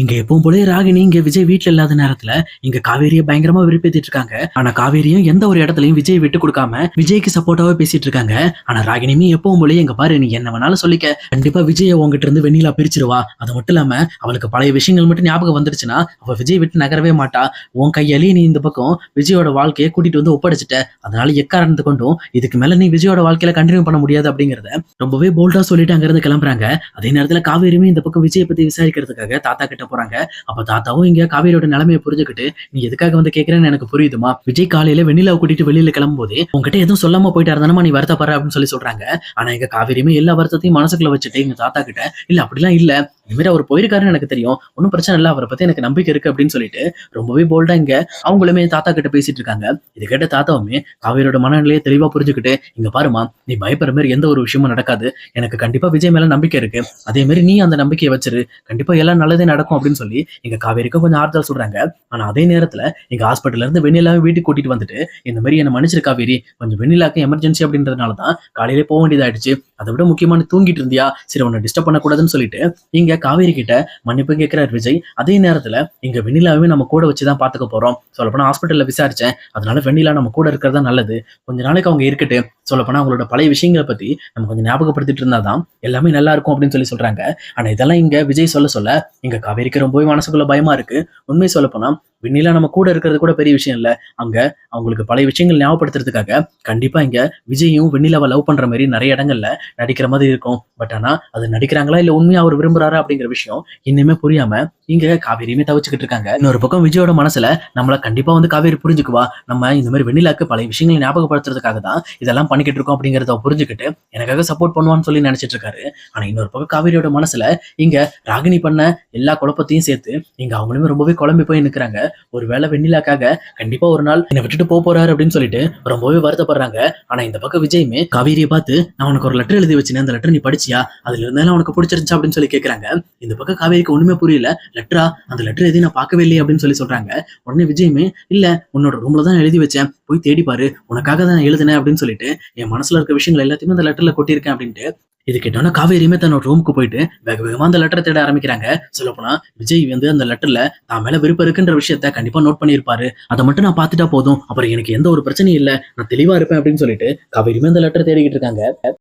இங்க எப்பவும் போலயே ராகினி இங்க விஜய் வீட்ல இல்லாத நேரத்துல இங்க காவேரிய பயங்கரமா விருப்பேத்திட்டு இருக்காங்க. ஆனா காவேரியும் எந்த ஒரு இடத்துலயும் விஜய் விட்டு கொடுக்காம விஜய்க்கு சப்போர்ட்டாவே பேசிட்டு இருக்காங்க. ஆனா ராகினியுமே எப்பவும் போலயே இங்க பாரு, நீ என்ன வேணாலும் சொல்லிக்க, கண்டிப்பா விஜய உங்ககிட்ட இருந்து வெண்ணிலா பிரிச்சிருவா. அது மட்டும் இல்லாம அவளுக்கு பழைய விஷயங்கள் மட்டும் ஞாபகம் வந்துருச்சுன்னா அவ விஜய் விட்டு நகரவே மாட்டா. உன் கையாலேயே நீ இந்த பக்கம் விஜயோட வாழ்க்கையை கூட்டிட்டு வந்து ஒப்படைச்சிட்ட. அதனால எக்காரணத்து கொண்டும் இதுக்கு மேல நீ விஜயோட வாழ்க்கையில கண்டினியூ பண்ண முடியாது அப்படிங்கறத ரொம்பவே போல்டா சொல்லிட்டு அங்க இருந்து கிளம்புறாங்க. அதே நேரத்துல காவேரியுமே இந்த பக்கம் விஜயை பத்தி விசாரிக்கிறதுக்காக தாத்தா கிட்ட போறாங்க. அப்ப தாத்தாவும் இங்க காவேரியோட நிலைமையை புரிஞ்சுக்கிட்டு, நீ எதுக்காக வந்து கேட்கறேன்னு எனக்கு புரியுதுமா. விஜய் காலையில வெண்ணிலாவை கூட்டிட்டு வெளியில கிளம்பும்போது உங்ககிட்ட எதுவும் சொல்லாம போயிட்டு இருந்தானமா நீ வருத்தப்படுற அப்படின்னு சொல்லி சொல்றாங்க. ஆனா எங்க காவேரியுமே எல்லா வருத்தத்தையும் மனசுக்குள்ள வச்சுட்டு எங்க தாத்தா கிட்ட, இல்ல அப்படிலாம் இல்ல, இந்த மாதிரி அவர் போயிருக்காருன்னு எனக்கு தெரியும், ஒன்னும் பிரச்சனை இல்ல, அவரை பத்தி எனக்கு நம்பிக்கை இருக்கு அப்படின்னு சொல்லிட்டு ரொம்பவே போல்டா இங்க அவங்களுமே தாத்தா கிட்ட பேசிட்டு இருக்காங்க. இது கேட்ட தாத்தாவுமே காவேரியோட மனநிலையை தெளிவா புரிஞ்சுக்கிட்டு, இங்க பாருமா, நீ பயப்படுற மாதிரி எந்த ஒரு விஷயமும் நடக்காது, எனக்கு கண்டிப்பா விஜய் மேல நம்பிக்கை இருக்கு, அதே மாதிரி நீ அந்த நம்பிக்கையை வச்சிரு, கண்டிப்பா எல்லாம் நல்லதே நடக்கும் அப்படின்னு சொல்லி எங்க காவேரிக்கும் கொஞ்சம் ஆறுதல் சொல்றாங்க. ஆனா அதே நேரத்துல எங்க ஹாஸ்பிட்டல்ல இருந்து வெண்ணிலாவை வீட்டுக்கு கூட்டிட்டு வந்துட்டு, இந்த மாதிரி என்ன மன்னிச்சிரு காவேரி, கொஞ்சம் வெண்ணிலாக்கு எமர்ஜென்சி அப்படின்றதுனாலதான் காலையிலே போக வேண்டியதாயிடுச்சு, அதை விட முக்கியமான தூங்கிட்டு இருந்தியா, சரி உன்னை டிஸ்டர்ப் பண்ணக்கூடாதுன்னு சொல்லிட்டு இங்க காவேரி கிட்ட மன்னிப்பு கேட்கிறார் விஜய். அதே நேரத்துல இங்க வெண்ணிலாவே நம்ம கூட வச்சுதான் பாத்துக்க போறோம், சொல்லப்போனா ஹாஸ்பிட்டல்ல விசாரிச்சேன், அதனால வெண்ணிலா நம்ம கூட இருக்கிறதா நல்லது, கொஞ்ச நாளைக்கு அவங்க இருக்கட்டு, சொல்லப்போனா அவங்களோட பழைய விஷயங்களை பத்தி நம்ம கொஞ்சம் ஞாபகப்படுத்திட்டு இருந்தாதான் எல்லாமே நல்லா இருக்கும் அப்படின்னு சொல்லி சொல்றாங்க. ஆனா இதெல்லாம் இங்க விஜய் சொல்ல சொல்ல இங்க காவேரிக்கு ரொம்பவே மனசுக்குள்ள பயமா இருக்கு. உண்மை சொல்ல போனா வெண்ணிலா நம்ம கூட இருக்கிறது கூட பெரிய விஷயம் இல்ல, அங்க அவங்களுக்கு பழைய விஷயங்கள் ஞாபகப்படுத்துறதுக்காக கண்டிப்பா இங்க விஜயும் வெண்ணிலாவை லவ் பண்ற மாதிரி நிறைய இடங்கள்ல நடிக்கிற மாதிரி இருக்கும். பட் ஆனா அது நடிக்கிறாங்களா இல்ல உண்மையா அவர் விரும்புறாரா அப்படிங்கிற விஷயம் இன்னுமே புரியாம இங்க காவேரியுமே தவிச்சுக்கிட்டு இருக்காங்க. இன்னொரு பக்கம் விஜயோட மனசுல நம்மள கண்டிப்பா வந்து காவேரி புரிஞ்சுக்குவா, நம்ம இந்த மாதிரி வெண்ணிலாக்கு பழைய விஷயங்களை ஞாபகப்படுத்துறதுக்காக தான் இதெல்லாம் பண்ணிக்கிட்டு இருக்கோம் அப்படிங்கறத புரிஞ்சுக்கிட்டு எனக்காக சப்போர்ட் பண்ணுவான்னு சொல்லி நினைச்சிட்டு இருக்காரு. ஆனா இன்னொரு பக்கம் காவேரியோட மனசுல இங்க ராகினி பண்ண எல்லா குழப்பத்தையும் சேர்த்து இங்க அவங்களுமே ரொம்பவே குழம்பி போய் நிக்கிறாங்க. ஒருவேளை வெண்ணிலாக்காக கண்டிப்பா ஒரு நாள் என்னை விட்டுட்டு போறாரு அப்படின்னு சொல்லிட்டு ரொம்பவே வருத்தப்படுறாங்க. ஆனா இந்த பக்கம் விஜயுமே காவேரியை பார்த்து, நான் உனக்கு ஒரு லெட்டர் எழுதி வச்சேன், அந்த லெட்டர் நீ படிச்சியா, அதுல இருந்தாலும் உனக்கு பிடிச்சிருந்துச்சா அப்படின்னு சொல்லி கேட்கறாங்க. இந்த பக்கம் காவேரிக்கு ஒண்ணுமே புரியல. லெட்டரா, அந்த லெட்டர் எதையும் நான் பார்க்கவே இல்லையே அப்படின்னு சொல்லி சொல்றாங்க. உடனே விஜயுமே, இல்ல உன்னோட ரூம்ல தான் எழுதி வச்சேன், போய் தேடி பாரு, உனக்காக தான் நான் எழுதினேன் அப்படின்னு சொல்லிட்டு என் மனசுல இருக்க விஷயங்கள் எல்லாத்தையுமே அந்த லெட்டர்ல கொட்டியிருக்கேன் அப்படின்ட்டு இது கேட்டோன்னா காவேரியுமே தன்னோட ரூமுக்கு போயிட்டு வேக வேகமா அந்த லெட்டரை தேட ஆரம்பிக்கிறாங்க. சொல்லப்போனா விஜய் வந்து அந்த லெட்டர்ல தான் மேல விருப்பம் இருக்குன்ற விஷயத்த கண்டிப்பா நோட் பண்ணியிருப்பாரு, அதை மட்டும் நான் பார்த்துட்டா போதும், அப்புறம் எனக்கு எந்த ஒரு பிரச்சனையும் இல்லை, நான் தெளிவா இருப்பேன் அப்படின்னு சொல்லிட்டு காவேரியுமே அந்த லெட்டர் தேடிக்கிட்டு இருக்காங்க.